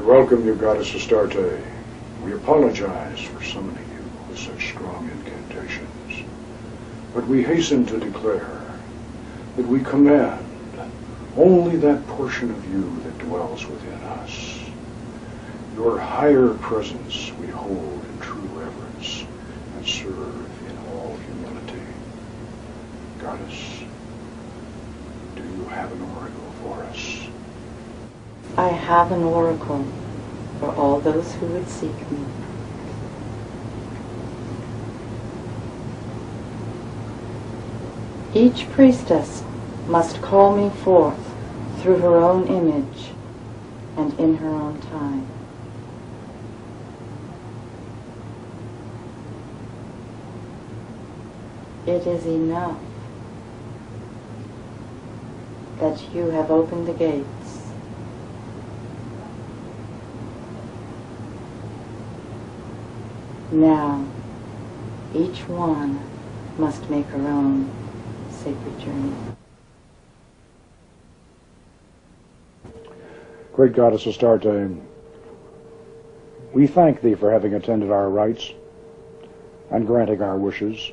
welcome you, Goddess Astarte. We apologize for summoning you with such strong incantations, but we hasten to declare that we command only that portion of you that dwells within us. Your higher presence we hold in true reverence and serve in all humility. Goddess, do you have an oracle for us? I have an oracle for all those who would seek me. Each priestess must call me forth through her own image and in her own time. It is enough that you have opened the gates. Now, each one must make her own sacred journey. Great Goddess Astarte, we thank thee for having attended our rites and granting our wishes.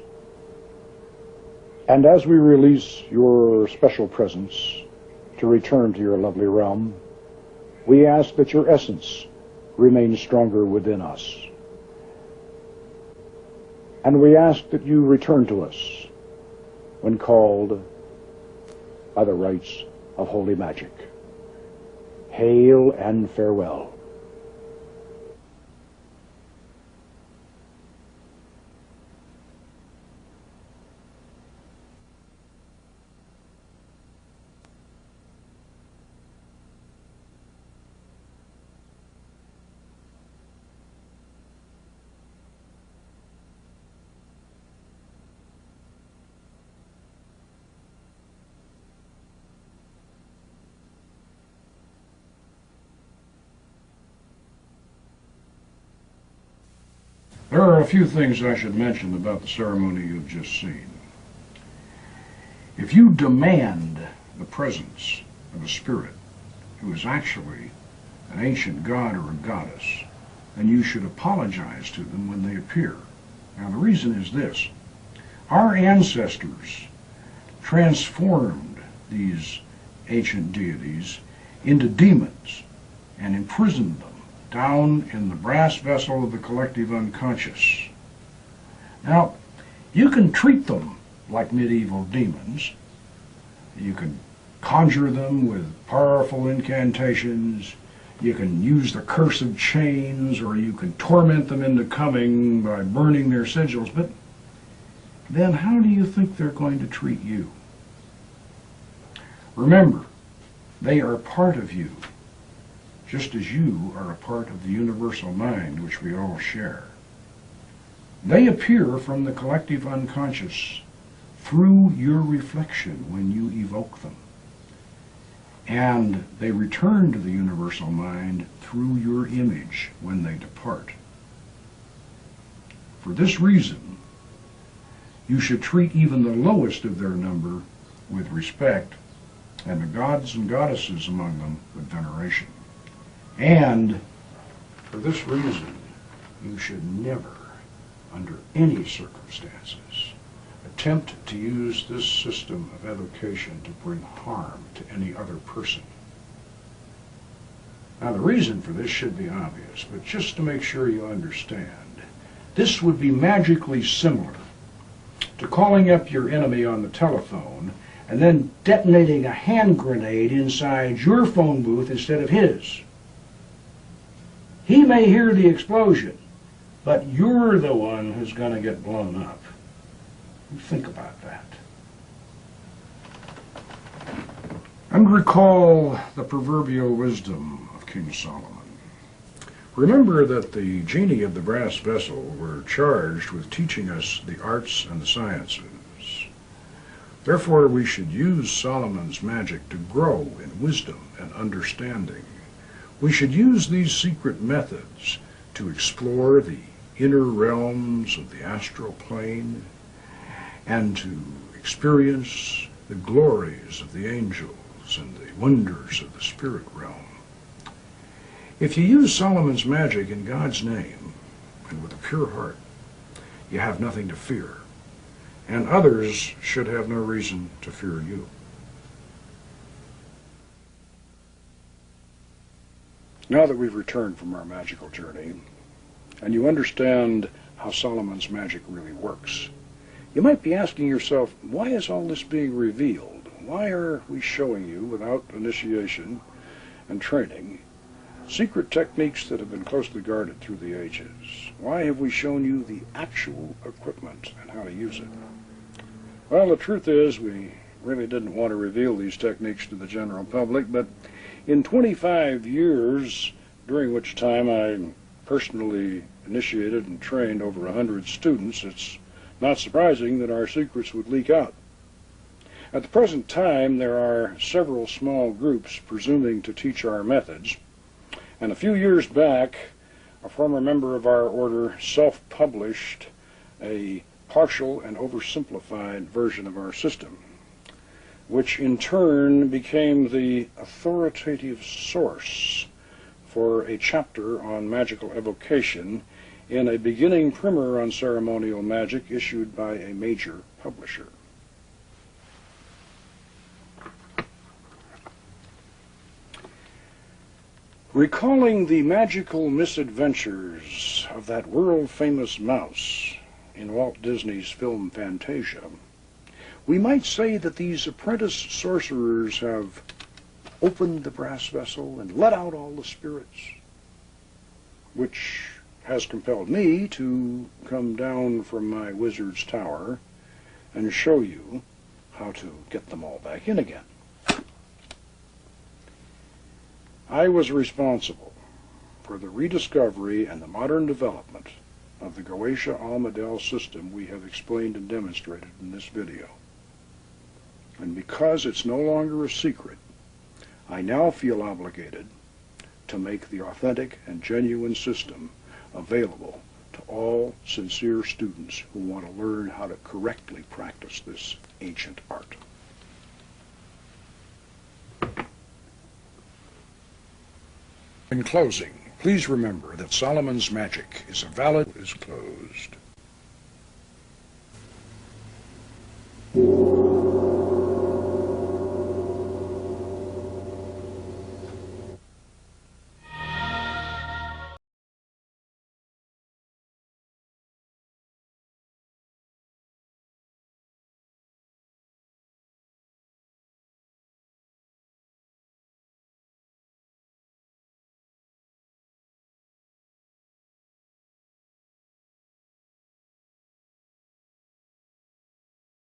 And as we release your special presence to return to your lovely realm, we ask that your essence remain stronger within us. And we ask that you return to us when called by the rites of holy magic. Hail and farewell. There are a few things I should mention about the ceremony you've just seen. If you demand the presence of a spirit who is actually an ancient god or a goddess, then you should apologize to them when they appear. Now the reason is this. Our ancestors transformed these ancient deities into demons and imprisoned them down in the brass vessel of the collective unconscious. Now, you can treat them like medieval demons. You can conjure them with powerful incantations. You can use the curse of chains, or you can torment them into coming by burning their sigils. But then how do you think they're going to treat you? Remember, they are part of you, just as you are a part of the universal mind which we all share. They appear from the collective unconscious through your reflection when you evoke them. And they return to the universal mind through your image when they depart. For this reason, you should treat even the lowest of their number with respect, and the gods and goddesses among them with veneration. And for this reason, you should never, under any circumstances, attempt to use this system of evocation to bring harm to any other person. Now, the reason for this should be obvious, but just to make sure you understand, this would be magically similar to calling up your enemy on the telephone and then detonating a hand grenade inside your phone booth instead of his. He may hear the explosion, but you're the one who's going to get blown up. Think about that. And recall the proverbial wisdom of King Solomon. Remember that the genii of the brass vessel were charged with teaching us the arts and the sciences. Therefore, we should use Solomon's magic to grow in wisdom and understanding. We should use these secret methods to explore the inner realms of the astral plane and to experience the glories of the angels and the wonders of the spirit realm. If you use Solomon's magic in God's name and with a pure heart, you have nothing to fear, and others should have no reason to fear you. Now that we've returned from our magical journey, and you understand how Solomon's magic really works, you might be asking yourself, why is all this being revealed? Why are we showing you, without initiation and training, secret techniques that have been closely guarded through the ages? Why have we shown you the actual equipment and how to use it? Well, the truth is, we really didn't want to reveal these techniques to the general public, but in 25 years, during which time I personally initiated and trained over 100 students, it's not surprising that our secrets would leak out. At the present time, there are several small groups presuming to teach our methods, and a few years back, a former member of our order self-published a partial and oversimplified version of our system, which in turn became the authoritative source for a chapter on magical evocation in a beginning primer on ceremonial magic issued by a major publisher. Recalling the magical misadventures of that world-famous mouse in Walt Disney's film Fantasia, we might say that these apprentice sorcerers have opened the brass vessel and let out all the spirits, which has compelled me to come down from my wizard's tower and show you how to get them all back in again. I was responsible for the rediscovery and the modern development of the Goetia Almadel system we have explained and demonstrated in this video. And because it's no longer a secret, I now feel obligated to make the authentic and genuine system available to all sincere students who want to learn how to correctly practice this ancient art. In closing, please remember that Solomon's magic is valid as closed.